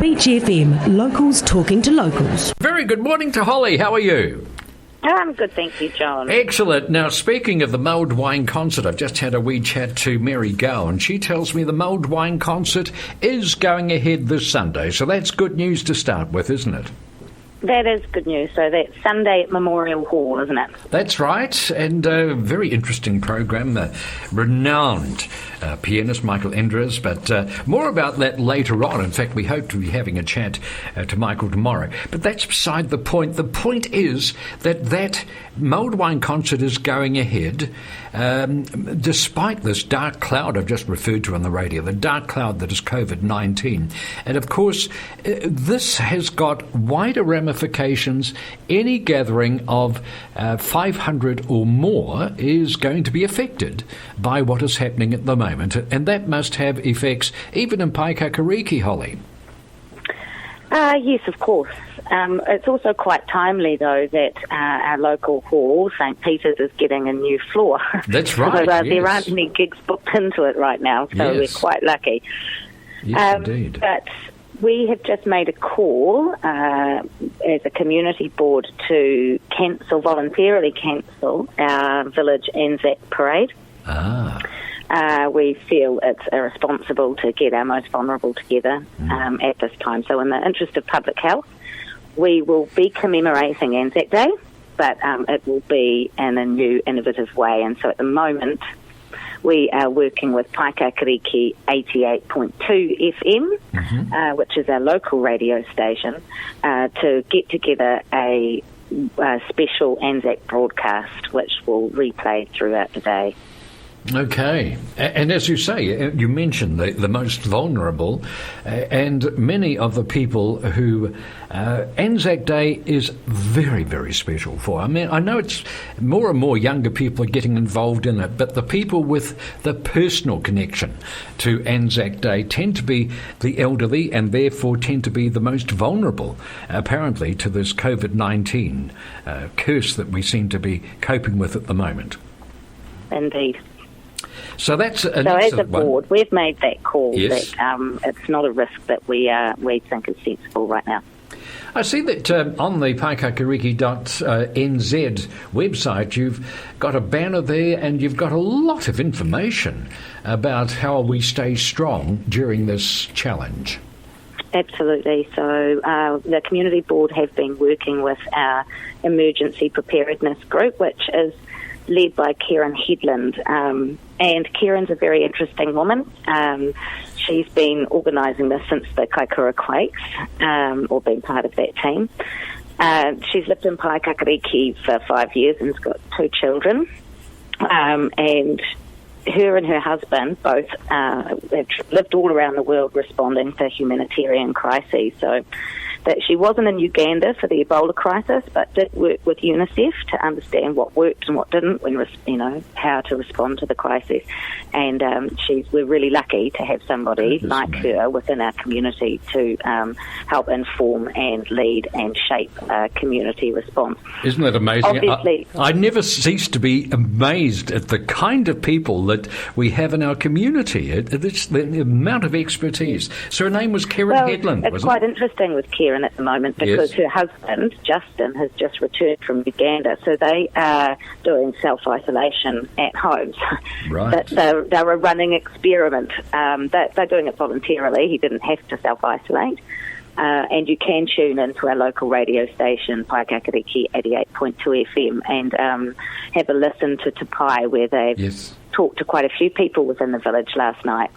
Beach FM, locals talking to locals. Very good morning to Hollie. How are you? I'm good, thank you, John. Excellent. Now, speaking of the Mulled Wine Concert, I've just had a wee chat to Mary Gow, and she tells me the Mulled Wine Concert is going ahead this Sunday. So that's good news to start with, isn't it? That is good news. So that's Sunday at Memorial Hall, isn't it? That's right, and a very interesting program. Renowned pianist Michael Endres, but more about that later on. In fact, we hope to be having a chat to Michael tomorrow. But that's beside the point. The point is that Mulled Wine Concert is going ahead despite this dark cloud I've just referred to on the radio, the dark cloud that is COVID-19. And of course, this has got wider ramifications. Any gathering of 500 or more is going to be affected by what is happening at the moment. And that must have effects even in Paekakariki, Hollie. Yes, of course. It's also quite timely, though, that our local hall, St. Peter's, is getting a new floor. That's right, so, there aren't any gigs booked into it right now, so we're quite lucky. Yes, indeed. But we have just made a call as a community board to voluntarily cancel our village Anzac parade. We feel it's irresponsible to get our most vulnerable together at this time. So in the interest of public health, we will be commemorating Anzac Day, but it will be in a new, innovative way. And so at the moment, we are working with Paekakariki 88.2 FM, which is our local radio station, to get together a special Anzac broadcast, which will replay throughout the day. Okay. And as you say, you mentioned the most vulnerable, and many of the people who Anzac Day is very, very special for. I mean, I know it's more and more younger people are getting involved in it, but the people with the personal connection to Anzac Day tend to be the elderly and therefore tend to be the most vulnerable, apparently, to this COVID-19 curse that we seem to be coping with at the moment. Indeed. So that's as a board, we've made that call that it's not a risk that we think is sensible right now. I see that on the paekakariki.nz website you've got a banner there and you've got a lot of information about how we stay strong during this challenge. Absolutely. So the community board have been working with our emergency preparedness group, which is led by Karen Headland. And Karen's a very interesting woman. She's been organising this since the Kaikoura Quakes, or been part of that team. She's lived in Paekakariki for 5 years and has got 2 children. And her and her husband both have lived all around the world responding to humanitarian crises. So that she wasn't in Uganda for the Ebola crisis, but did work with UNICEF to understand what worked and what didn't, how to respond to the crisis. And we're really lucky to have somebody like her within our community to help inform and lead and shape a community response. Isn't that amazing? Obviously, I never cease to be amazed at the kind of people that we have in our community. It's the amount of expertise. So her name was Karen Headland, it's quite interesting with Karen at the moment because her husband, Justin, has just returned from Uganda. So they are doing self-isolation at home. Right. They're a running experiment. They're doing it voluntarily. He didn't have to self-isolate. And you can tune into our local radio station, Paekakariki 88.2 FM, and have a listen to Te Pai, where they've talked to quite a few people within the village last night.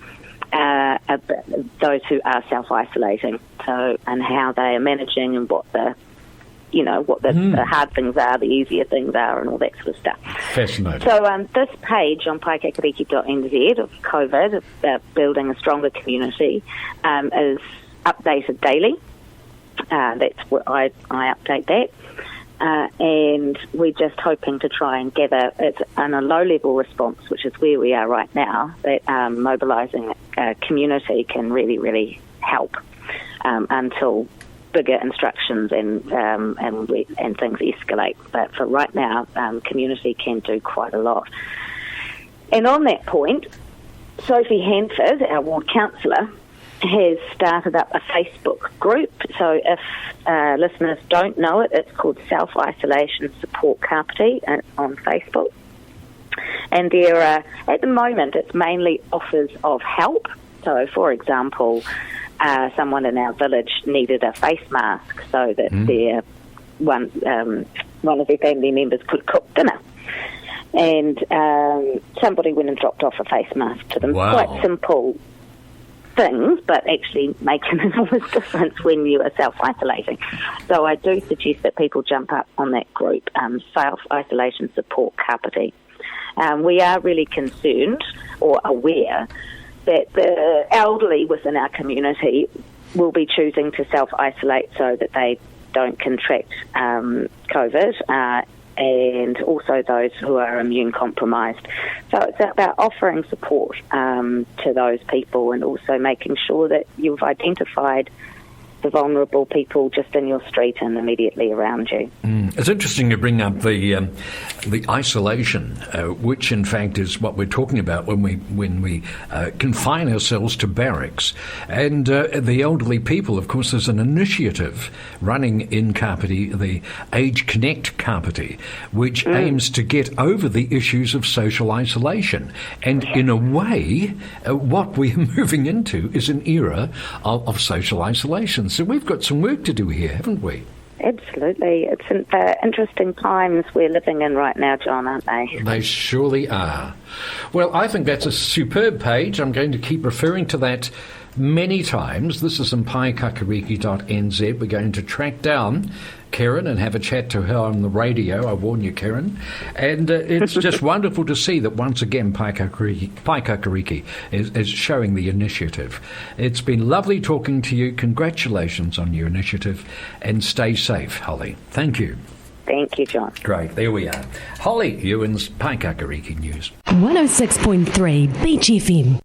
Those who are self-isolating, and how they are managing and what the hard things are, the easier things are, and all that sort of stuff. Fascinating. So this page on paekakariki.nz of COVID, about building a stronger community, is updated daily. That's where I update that. And we're just hoping to try and gather it on a low-level response, which is where we are right now, that mobilising a community can really, really help until bigger instructions and things escalate. But for right now, community can do quite a lot. And on that point, Sophie Hanford, our ward councillor, has started up a Facebook group. So if listeners don't know it, it's called Self-Isolation Support Kapiti on Facebook. And there are, at the moment, it's mainly offers of help. So, for example, someone in our village needed a face mask so that their one of their family members could cook dinner. And somebody went and dropped off a face mask to them. Wow. Quite simple things, but actually make an enormous difference when you are self-isolating. So I do suggest that people jump up on that group, Self-Isolation Support Kapiti. We are really concerned or aware that the elderly within our community will be choosing to self-isolate so that they don't contract COVID, and also those who are immune compromised. So it's about offering support to those people and also making sure that you've identified the vulnerable people just in your street and immediately around you. It's interesting to bring up the isolation, which in fact is what we're talking about when we confine ourselves to barracks. And the elderly people, of course, there's an initiative running in Kapiti, the Age Connect Kapiti, which aims to get over the issues of social isolation. And in a way, what we're moving into is an era of social isolation. So we've got some work to do here, haven't we? Absolutely. It's interesting times we're living in right now, John, aren't they? They surely are. Well, I think that's a superb page. I'm going to keep referring to that many times. This is on paekakariki.nz. We're going to track down Karen and have a chat to her on the radio. I warn you, Karen. And it's just wonderful to see that once again Paekakariki is showing the initiative. It's been lovely talking to you. Congratulations on your initiative and stay safe, Hollie. Thank you. Thank you, John. Great, there we are. Hollie Ewens, Paekakariki News. 106.3 Beach FM.